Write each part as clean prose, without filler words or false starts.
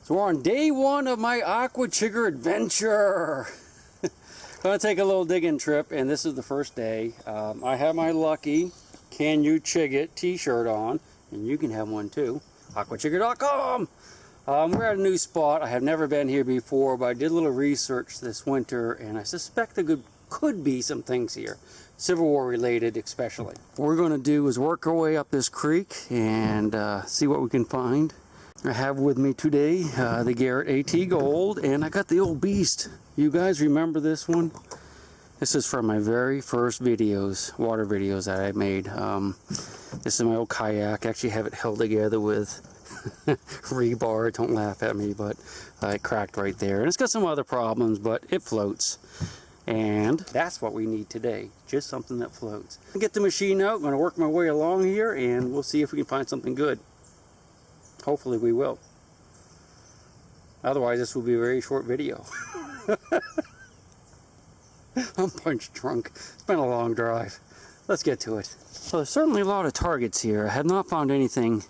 So we're on day one of my Aquachigger adventure. Gonna take a little digging trip, and this is the first day. I have my lucky Can You Chig It t-shirt on, and you can have one too. Aquachigger.com. We're at a new spot. I have never been here before, but I did a little research this winter, and I suspect there could be some things here, Civil War related especially. What we're going to do is work our way up this creek and see what we can find. I have with me today the Garrett AT Gold, and I got the old beast. You guys remember this one? This is from my very first videos, water videos that I made. This is my old kayak. I actually have it held together with rebar. Don't laugh at me, but it cracked right there. And it's got some other problems, but it floats. And that's what we need today, just something that floats. I'll get the machine out. I'm going to work my way along here, and we'll see if we can find something good. Hopefully we will. Otherwise, this will be a very short video. I'm punch drunk. It's been a long drive. Let's get to it. Well, there's certainly a lot of targets here. I have not found anything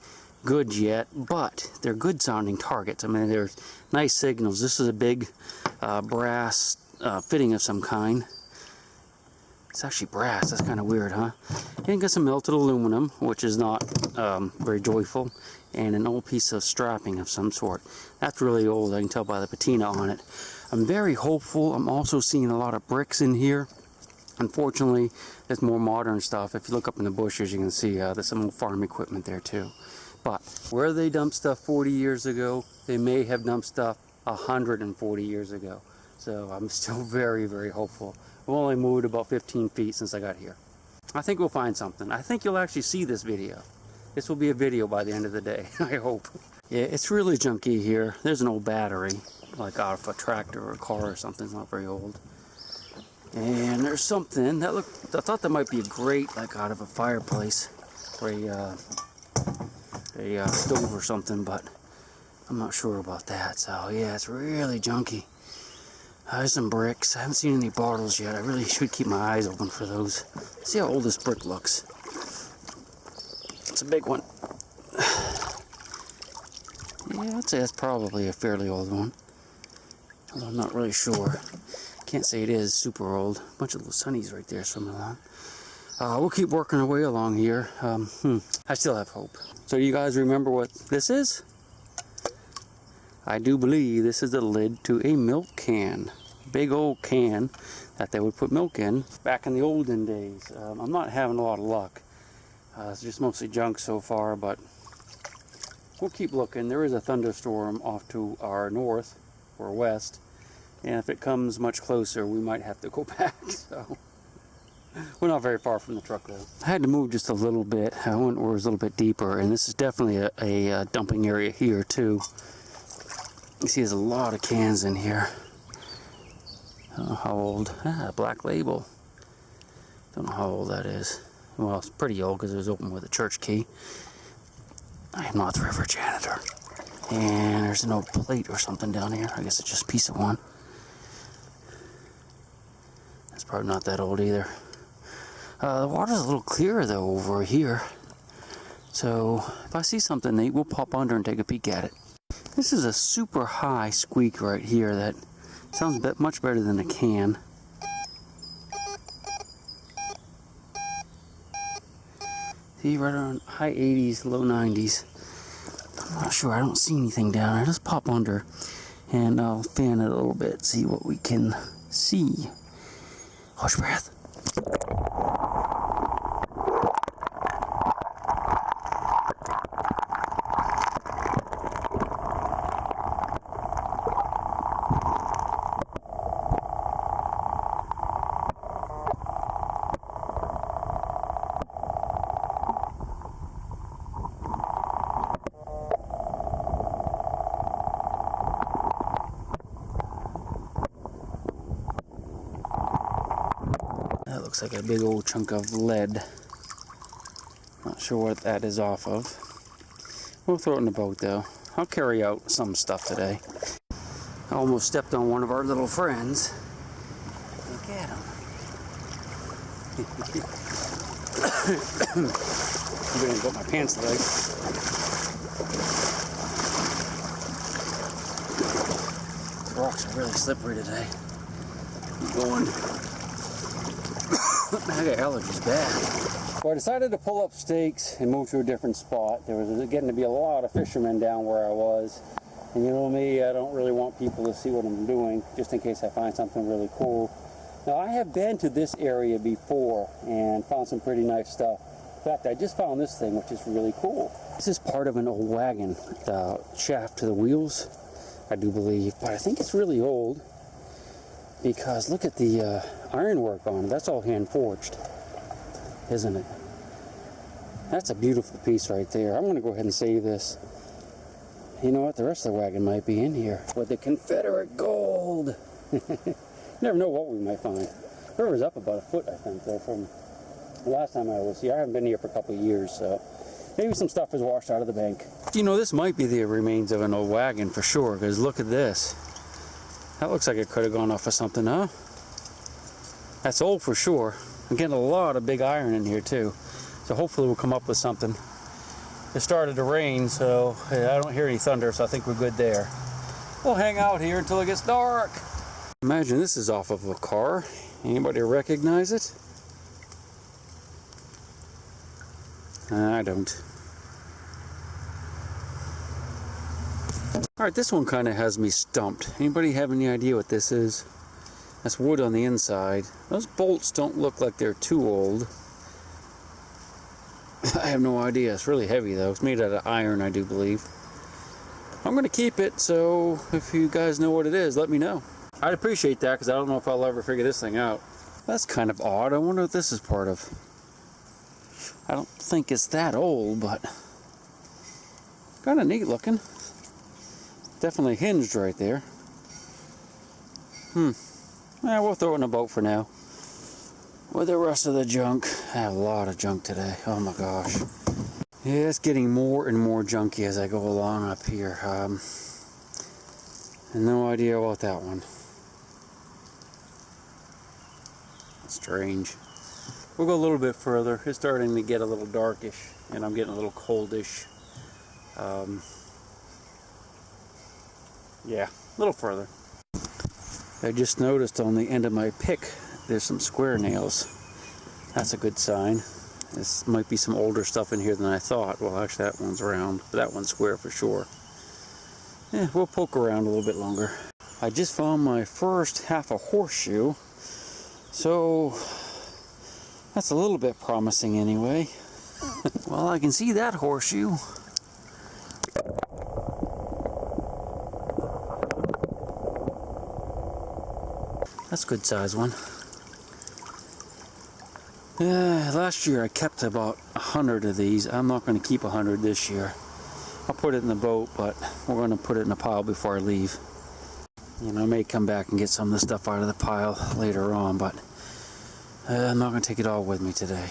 good yet, but they're good sounding targets. I mean, there's nice signals. This is a big brass fitting of some kind. It's actually brass. That's kind of weird, huh? And got some melted aluminum, which is not very joyful, and an old piece of strapping of some sort. That's really old. I can tell by the patina on it. I'm very hopeful. I'm also seeing a lot of bricks in here. Unfortunately, there's more modern stuff. If you look up in the bushes, you can see there's some old farm equipment there too. But where they dumped stuff 40 years ago, they may have dumped stuff 140 years ago. So I'm still very, very hopeful. I've only moved about 15 feet since I got here. I think we'll find something. I think you'll actually see this video. This will be a video by the end of the day, I hope. Yeah, it's really junky here. There's an old battery, like out of a tractor or a car or something. It's not very old. And there's something that looked, I thought that might be a grate, like out of a fireplace or a stove or something, but I'm not sure about that. So yeah, it's really junky. There's some bricks. I haven't seen any bottles yet. I really should keep my eyes open for those. See how old this brick looks. It's a big one. Yeah, I'd say that's probably a fairly old one. Although I'm not really sure. Can't say it is super old. A bunch of little sunnies right there swimming along. We'll keep working our way along here. I still have hope. So you guys remember what this is? I do believe this is the lid to a milk can. Big old can that they would put milk in back in the olden days. I'm not having a lot of luck. It's just mostly junk so far, but we'll keep looking. There is a thunderstorm off to our north or west, and if it comes much closer, we might have to go back. So we're not very far from the truck though. I had to move just a little bit. I went where it was a little bit deeper, and this is definitely a dumping area here too. You see there's a lot of cans in here. I don't know how old. Black Label. Don't know how old that is. Well, it's pretty old because it was open with a church key. I am not the river janitor. And there's an old plate or something down here. I guess it's just a piece of one. That's probably not that old either. The water's a little clearer though over here. So if I see something neat, we'll pop under and take a peek at it. This is a super high squeak right here that sounds much better than a can. See, right around high 80s, low 90s. I'm not sure, I don't see anything down there. Just pop under and I'll fan it a little bit, see what we can see. Hold your breath. That looks like a big old chunk of lead. Not sure what that is off of. We'll throw it in the boat though. I'll carry out some stuff today. I almost stepped on one of our little friends. Look at him. I'm gonna get my pants leg. Rocks are really slippery today. Keep going. I got allergies bad. Well, I decided to pull up stakes and move to a different spot. There was getting to be a lot of fishermen down where I was. And you know me, I don't really want people to see what I'm doing, just in case I find something really cool. Now, I have been to this area before and found some pretty nice stuff. In fact, I just found this thing, which is really cool. This is part of an old wagon, the shaft to the wheels, I do believe. But I think it's really old because look at the ironwork on it. That's all hand forged, isn't it? That's a beautiful piece right there. I'm going to go ahead and save this. You know what? The rest of the wagon might be in here with the Confederate gold. Never know what we might find. The river's up about a foot, I think, though, from the last time I was here. I haven't been here for a couple of years, so maybe some stuff was washed out of the bank. You know, this might be the remains of an old wagon for sure, because look at this. That looks like it could have gone off of something, huh? That's old for sure. I'm getting a lot of big iron in here, too. So hopefully we'll come up with something. It started to rain, so I don't hear any thunder, so I think we're good there. We'll hang out here until it gets dark. Imagine this is off of a car. Anybody recognize it? I don't. Alright, this one kind of has me stumped. Anybody have any idea what this is? That's wood on the inside. Those bolts don't look like they're too old. I have no idea. It's really heavy though. It's made out of iron, I do believe. I'm going to keep it, so if you guys know what it is, let me know. I'd appreciate that because I don't know if I'll ever figure this thing out. That's kind of odd. I wonder what this is part of. I don't think it's that old, but kind of neat looking. Definitely hinged right there. We'll throw it in a boat for now. With the rest of the junk. I have a lot of junk today. Oh my gosh. Yeah, it's getting more and more junky as I go along up here. No idea about that one. Strange. We'll go a little bit further. It's starting to get a little darkish, and I'm getting a little coldish. Yeah, a little further. I just noticed on the end of my pick, there's some square nails. That's a good sign. This might be some older stuff in here than I thought. Well, actually, that one's round, but that one's square for sure. Yeah, we'll poke around a little bit longer. I just found my first half a horseshoe, so that's a little bit promising anyway. Well, I can see that horseshoe. That's a good size one. Last year I kept about 100 of these. I'm not going to keep 100 this year. I'll put it in the boat, but we're going to put it in a pile before I leave. You know, I may come back and get some of the stuff out of the pile later on, but I'm not going to take it all with me today.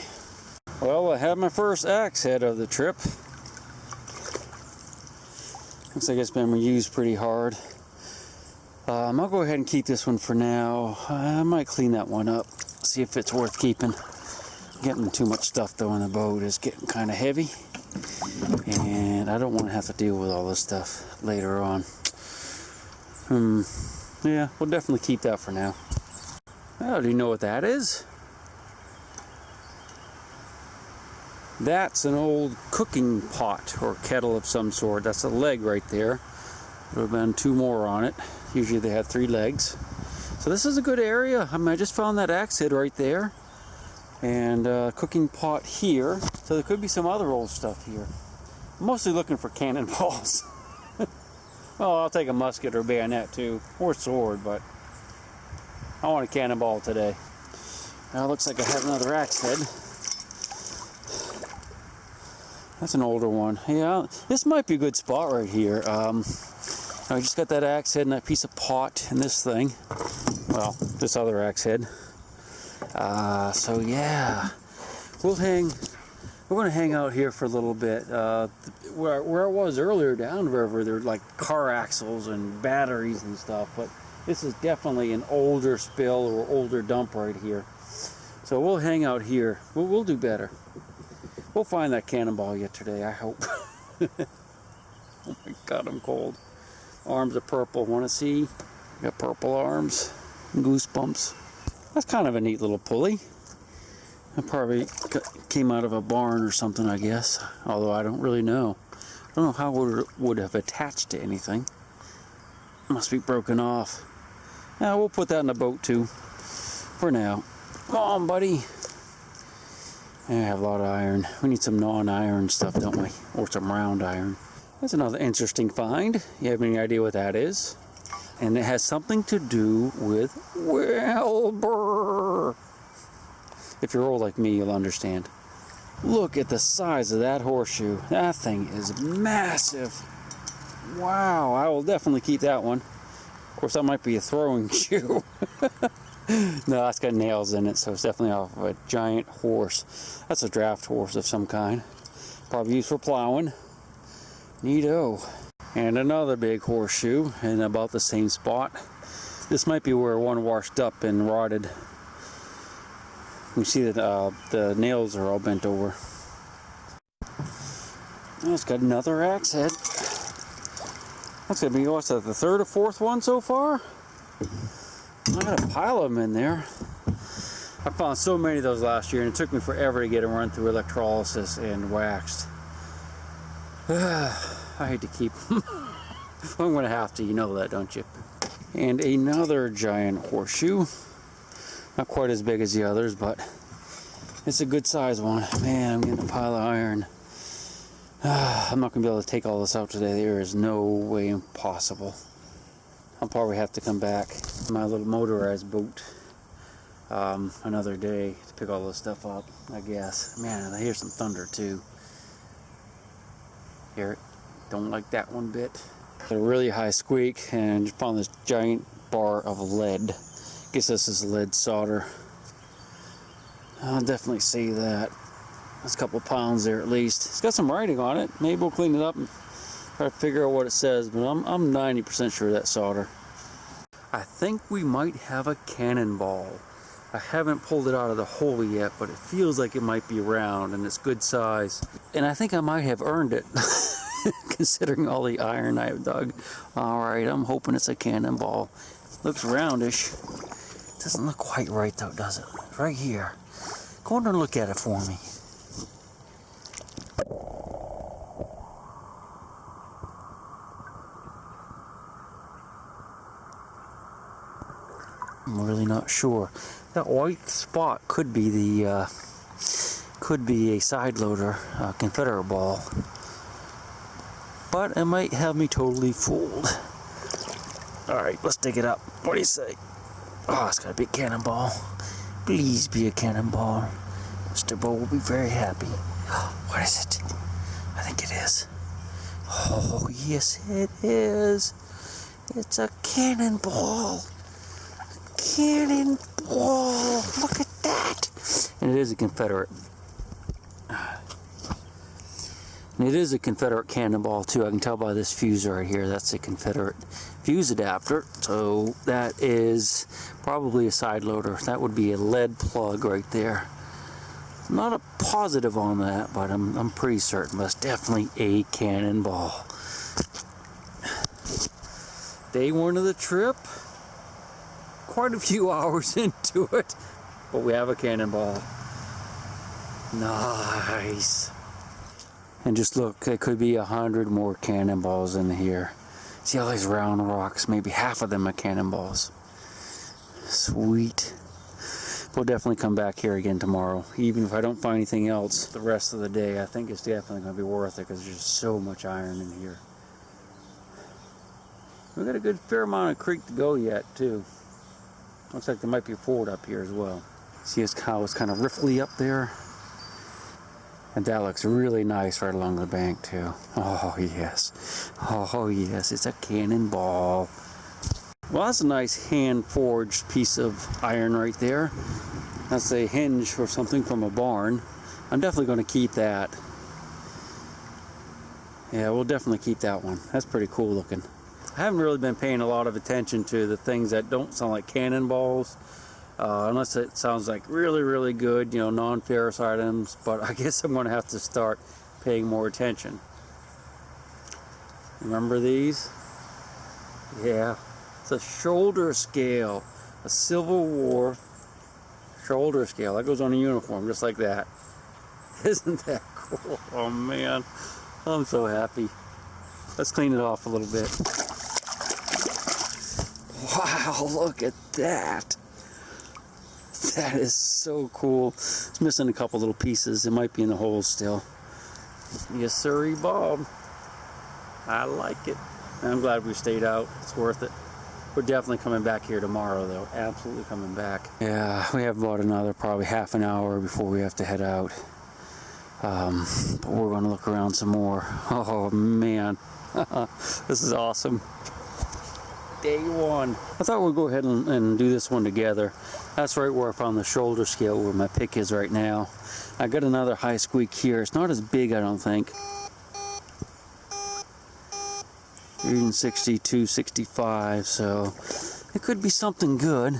Well, I had my first axe head of the trip. Looks like it's been reused pretty hard. I'll go ahead and keep this one for now. I might clean that one up, see if it's worth keeping. Getting too much stuff though in the boat is getting kind of heavy, and I don't want to have to deal with all this stuff later on. Yeah, we'll definitely keep that for now. Oh, do you know what that is? That's an old cooking pot or kettle of some sort. That's a leg right there. There have been 2 more on it. Usually they have 3 legs. So this is a good area. I mean, I just found that axe head right there. And cooking pot here. So there could be some other old stuff here. I'm mostly looking for cannonballs. Well, I'll take a musket or bayonet too. Or sword, but I want a cannonball today. Now it looks like I have another axe head. That's an older one. Yeah, this might be a good spot right here. I just got that axe head and that piece of pot and this thing. Well, this other axe head. So yeah, we're going to hang out here for a little bit. Where I was earlier downriver, there were like car axles and batteries and stuff, but this is definitely an older spill or older dump right here. So we'll hang out here. We'll do better. We'll find that cannonball yet today, I hope. Oh my God, I'm cold. Arms are purple. Want to see? Got purple arms, goosebumps. That's kind of a neat little pulley. It probably came out of a barn or something, I guess. Although I don't really know. I don't know how it would have attached to anything. Must be broken off. Now we'll put that in the boat too. For now. Come on, buddy. I have a lot of iron. We need some non-iron stuff, don't we? Or some round iron. That's another interesting find. You have any idea what that is? And it has something to do with Wilbur. If you're old like me, you'll understand. Look at the size of that horseshoe. That thing is massive. Wow, I will definitely keep that one. Of course, that might be a throwing shoe. No, it's got nails in it, so it's definitely off of a giant horse. That's a draft horse of some kind. Probably used for plowing. Neato. And another big horseshoe in about the same spot. This might be where one washed up and rotted. You see that the nails are all bent over. Oh, it's got another axe head. That's gonna be, what's that, the third or fourth one so far? I got a pile of them in there. I found so many of those last year, and it took me forever to get them run through electrolysis and waxed. I hate to keep them. I'm gonna have to, you know that, don't you? And another giant horseshoe. Not quite as big as the others, but it's a good size one. Man, I'm getting a pile of iron. I'm not gonna be able to take all this out today. There is no way possible. I'll probably have to come back in my little motorized boat another day to pick all this stuff up, I guess. Man, I hear some thunder too. Hear it? Don't like that one bit. Got a really high squeak and just found this giant bar of lead. Guess this is lead solder. I'll definitely see that. That's a couple pounds there at least. It's got some writing on it. Maybe we'll clean it up and try to figure out what it says, but I'm 90% sure that's solder. I think we might have a cannonball. I haven't pulled it out of the hole yet, but it feels like it might be round and it's good size. And I think I might have earned it, considering all the iron I've dug. Alright, I'm hoping it's a cannonball. Looks roundish. Doesn't look quite right though, does it? Right here. Go on and look at it for me. I'm really not sure. That white spot could be the could be a side loader, Confederate ball, but it might have me totally fooled. All right, let's dig it up. What do you say? Oh, it's got a big cannonball. Please be a cannonball. Mr. Bo will be very happy. What is it? I think it is. Oh, yes, it is. It's a cannonball. Cannonball! Look at that! And it is a Confederate. And it is a Confederate cannonball too. I can tell by this fuse right here. That's a Confederate fuse adapter. So that is probably a side loader. That would be a lead plug right there. I'm not a positive on that, but I'm pretty certain. But it's definitely a cannonball. Day one of the trip. Quite a few hours into it, but we have a cannonball. Nice. And just look, there could be 100 more cannonballs in here. See all these round rocks? Maybe half of them are cannonballs. Sweet. We'll definitely come back here again tomorrow. Even if I don't find anything else the rest of the day, I think it's definitely going to be worth it because there's just so much iron in here. We've got a good fair amount of creek to go yet, too. Looks like there might be a ford up here as well. See his cow is kind of riffly up there. And that looks really nice right along the bank too. Oh yes. Oh yes, it's a cannonball. Well, that's a nice hand-forged piece of iron right there. That's a hinge or something from a barn. I'm definitely going to keep that. Yeah, we'll definitely keep that one. That's pretty cool looking. I haven't really been paying a lot of attention to the things that don't sound like cannonballs, unless it sounds like really, really good, you know, non-ferrous items, but I guess I'm going to have to start paying more attention. Remember these? Yeah, It's a shoulder scale. A Civil War shoulder scale. That goes on a uniform just like that. Isn't that cool? Oh man, I'm so happy. Let's clean it off a little bit. Wow, look at that. That is so cool. It's missing a couple little pieces. It might be in the hole still. Yes, sirree, Bob. I like it. I'm glad we stayed out. It's worth it. We're definitely coming back here tomorrow, though. Absolutely coming back. Yeah, we have about another probably half an hour before we have to head out. But we're going to look around some more. Oh, man. This is awesome. Day one. I thought we'd go ahead and do this one together. That's right where I found the shoulder scale where my pick is right now. I got another high squeak here. It's not as big, I don't think. Reading 62, 65, so it could be something good.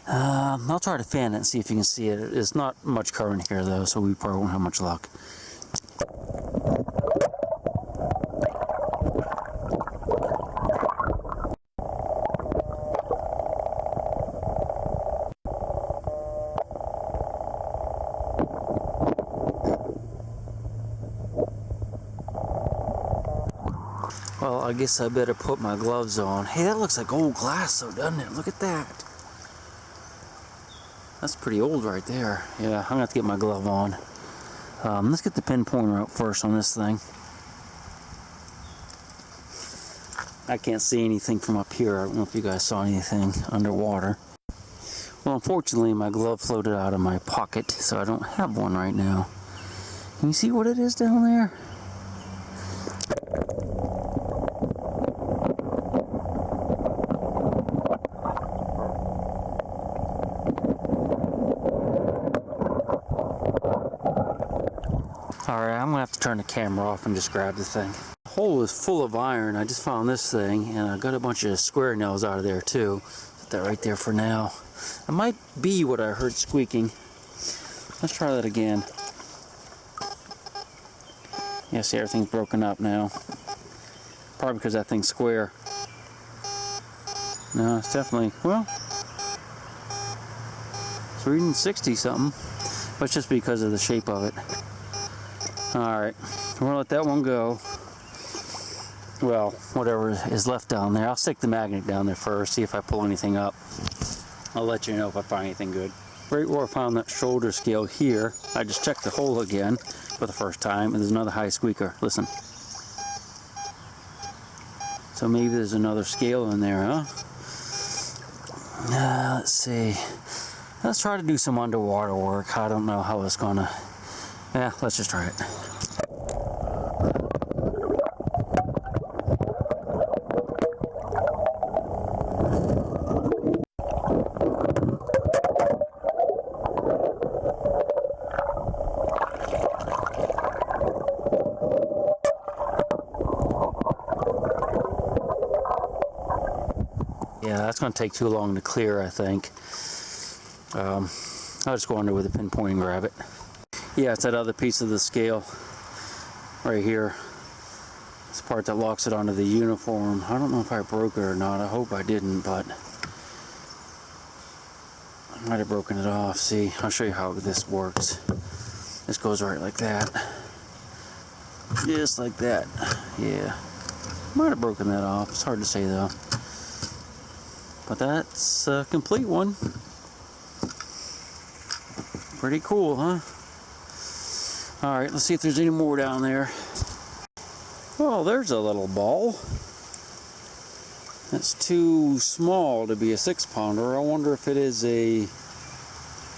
I'll try to fan it and see if you can see it. It's not much current here though, so we probably won't have much luck. Well, I guess I better put my gloves on. Hey, that looks like old glass though, doesn't it? Look at that. That's pretty old right there. Yeah, I'm gonna have to get my glove on. Let's get the pin pointer out first on this thing. I can't see anything from up here. I don't know if you guys saw anything underwater. Well, unfortunately, my glove floated out of my pocket, so I don't have one right now. Can you see what it is down there? Alright, I'm going to have to turn the camera off and just grab the thing. The hole is full of iron. I just found this thing, and I got a bunch of square nails out of there too. Put that right there for now. It might be what I heard squeaking. Let's try that again. Yeah, see, everything's broken up now. Probably because that thing's square. No, it's definitely, well, it's reading 60 something, but it's just because of the shape of it. Alright, we're going to let that one go. Well, whatever is left down there. I'll stick the magnet down there first, see if I pull anything up. I'll let you know if I find anything good. Right where I found that shoulder scale here, I just checked the hole again for the first time, and there's another high squeaker. Listen. So maybe there's another scale in there, huh? Let's see. Let's try to do some underwater work. I don't know how it's gonna... Yeah, let's just try it. Yeah, that's going to take too long to clear, I think. I'll just go under with a pinpoint and grab it. Yeah, it's that other piece of the scale right here. It's the part that locks it onto the uniform. I don't know if I broke it or not. I hope I didn't, but I might have broken it off. See, I'll show you how this works. This goes right like that. Just like that. Yeah. Might have broken that off. It's hard to say though. But that's a complete one. Pretty cool, huh? Alright, let's see if there's any more down there. Oh, there's a little ball. That's too small to be a 6-pounder. I wonder if it is a...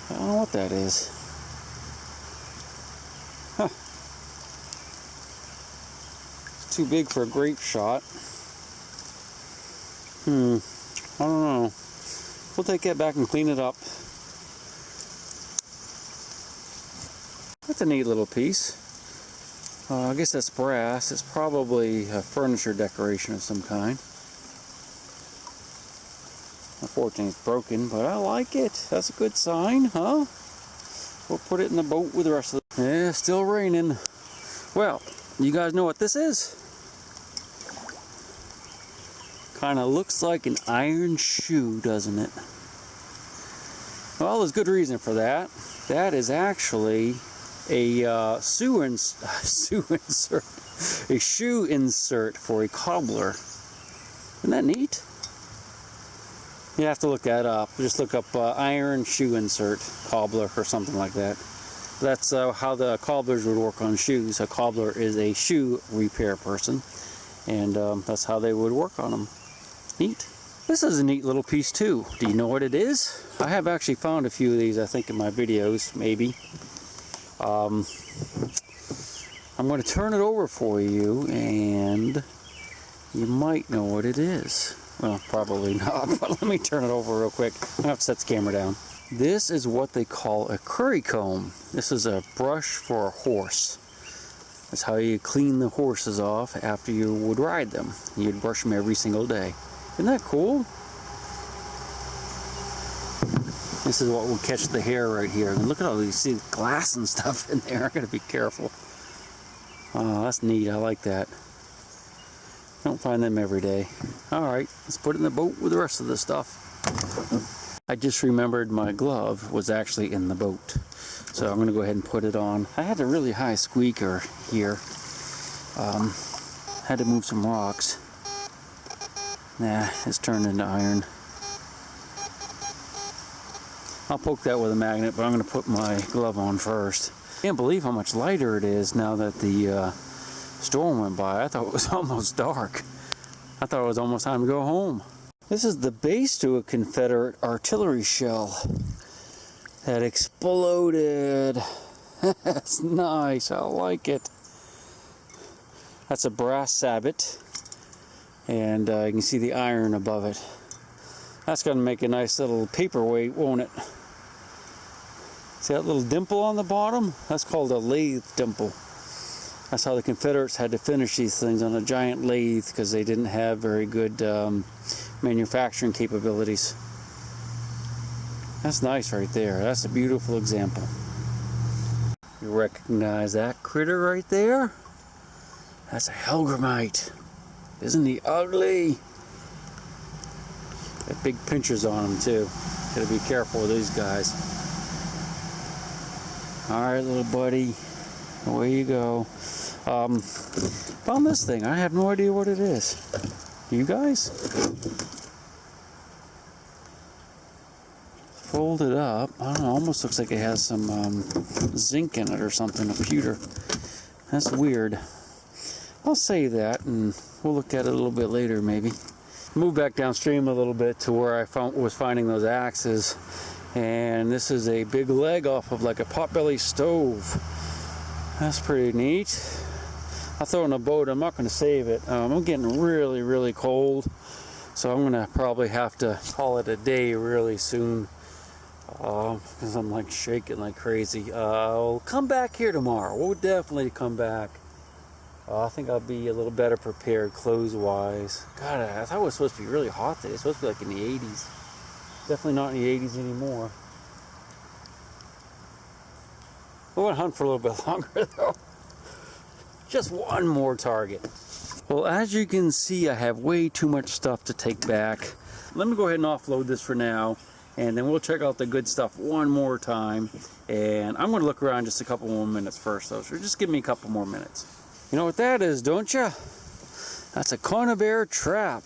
I don't know what that is. Huh. It's too big for a grape shot. I don't know. We'll take that back and clean it up. That's a neat little piece. I guess that's brass. It's probably a furniture decoration of some kind. Unfortunately, it's broken, but I like it. That's a good sign, huh? We'll put it in the boat with the rest of the... Yeah, still raining. Well, you guys know what this is? Kind of looks like an iron shoe, doesn't it? Well, there's good reason for that. That is actually a shoe insert for a cobbler. Isn't that neat? You have to look that up. Just look up iron shoe insert cobbler or something like that. That's how the cobblers would work on shoes. A cobbler is a shoe repair person, and that's how they would work on them. Neat. This is a neat little piece too. Do you know what it is? I have actually found a few of these, I think, in my videos, maybe. I'm going to turn it over for you, and you might know what it is. Well, probably not, but let me turn it over real quick. I'm going to have to set the camera down. This is what they call a curry comb. This is a brush for a horse. That's how you clean the horses off after you would ride them. You'd brush them every single day. Isn't that cool? This is what will catch the hair right here. And look at all these, see glass and stuff in there. I gotta be careful. Oh, that's neat. I like that. Don't find them every day. Alright, let's put it in the boat with the rest of the stuff. I just remembered my glove was actually in the boat. So I'm going to go ahead and put it on. I had a really high squeaker here. Had to move some rocks. Nah, it's turned into iron. I'll poke that with a magnet, but I'm going to put my glove on first. Can't believe how much lighter it is now that the storm went by. I thought it was almost dark. I thought it was almost time to go home. This is the base to a Confederate artillery shell that exploded. That's nice. I like it. That's a brass sabot, and you can see the iron above it. That's going to make a nice little paperweight, won't it? See that little dimple on the bottom? That's called a lathe dimple. That's how the Confederates had to finish these things, on a giant lathe, because they didn't have very good manufacturing capabilities. That's nice right there. That's a beautiful example. You recognize that critter right there? That's a Helgramite. Isn't he ugly? Got big pinchers on them too. Gotta be careful with these guys. Alright, little buddy. Away you go. Found this thing. I have no idea what it is. You guys? Fold it up. I don't know, almost looks like it has some zinc in it or something, a pewter. That's weird. I'll save that and we'll look at it a little bit later maybe. Move back downstream a little bit to where I was finding those axes. And this is a big leg off of like a potbelly stove. That's pretty neat. I'll throw it in a boat. I'm not going to save it. I'm getting really, really cold. So I'm going to probably have to call it a day really soon. Because I'm like shaking like crazy. I'll come back here tomorrow. We'll definitely come back. I think I'll be a little better prepared clothes-wise. God, I thought it was supposed to be really hot today. It's supposed to be like in the 80s. Definitely not in the 80s anymore. We're going to hunt for a little bit longer though. Just one more target. Well, as you can see, I have way too much stuff to take back. Let me go ahead and offload this for now, and then we'll check out the good stuff one more time. And I'm going to look around just a couple more minutes first though, so just give me a couple more minutes. You know what that is, don't you? That's a conibear trap.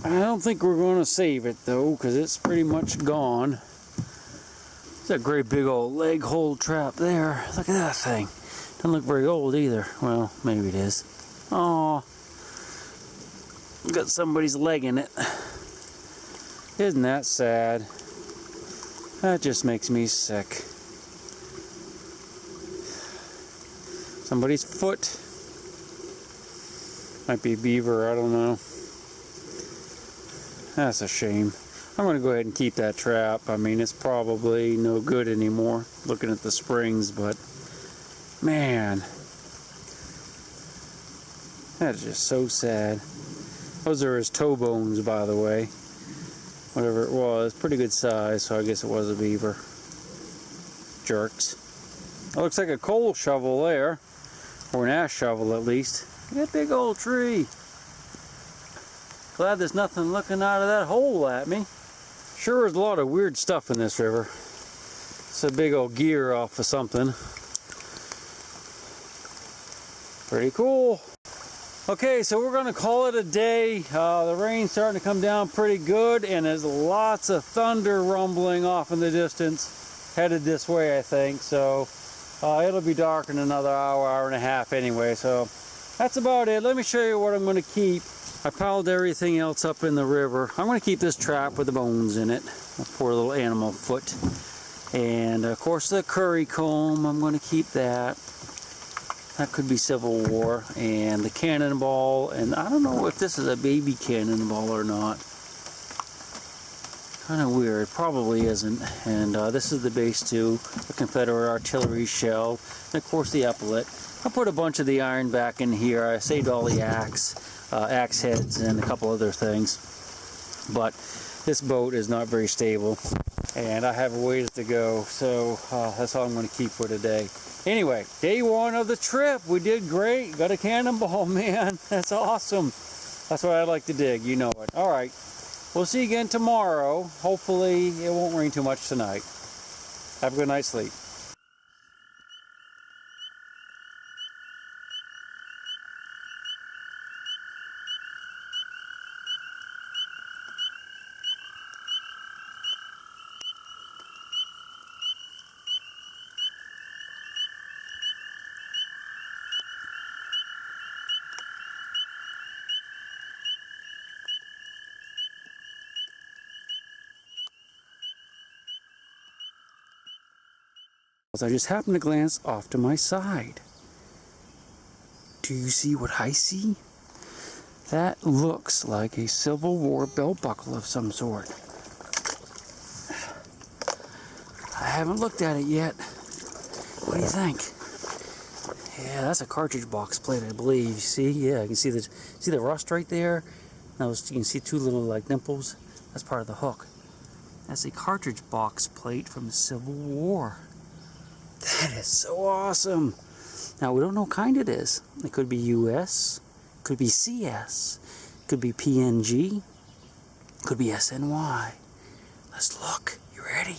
I don't think we're going to save it though, because it's pretty much gone. There's a great big old leg hold trap there. Look at that thing. Doesn't look very old either. Well, maybe it is. Oh, got somebody's leg in it. Isn't that sad? That just makes me sick. Somebody's foot. Might be a beaver, I don't know. That's a shame. I'm going to go ahead and keep that trap. I mean, it's probably no good anymore, looking at the springs, but man, that is just so sad. Those are his toe bones, by the way. Whatever it was, pretty good size, so I guess it was a beaver. Jerks. It looks like a coal shovel there, or an ash shovel at least. Look at that big old tree. Glad there's nothing looking out of that hole at me. Sure is a lot of weird stuff in this river. It's a big old gear off of something. Pretty cool. Okay, so we're gonna call it a day. The rain's starting to come down pretty good, and there's lots of thunder rumbling off in the distance, headed this way, I think. So it'll be dark in another hour, hour and a half anyway. So that's about it. Let me show you what I'm gonna keep. I piled everything else up in the river. I'm gonna keep this trap with the bones in it, a poor little animal foot. And of course the curry comb, I'm gonna keep that. That could be Civil War. And the cannonball, and I don't know if this is a baby cannonball or not. Kind of weird, probably isn't. And this is the base too, the Confederate artillery shell, and of course the epaulet. I put a bunch of the iron back in here. I saved all the axe heads and a couple other things. But this boat is not very stable, and I have a ways to go, so that's all I'm going to keep for today. Anyway, day one of the trip. We did great. Got a cannonball, man. That's awesome. That's what I like to dig. You know it. All right. We'll see you again tomorrow. Hopefully it won't rain too much tonight. Have a good night's sleep. I just happened to glance off to my side. Do you see what I see? That looks like a Civil War belt buckle of some sort. I haven't looked at it yet. What do you think? Yeah, that's a cartridge box plate, I believe. See? Yeah, you can see the rust right there. You can see two little like nipples. That's part of the hook. That's a cartridge box plate from the Civil War. That is so awesome. Now, we don't know what kind it is. It could be US, could be CS, could be PNG, could be SNY. Let's look. You ready?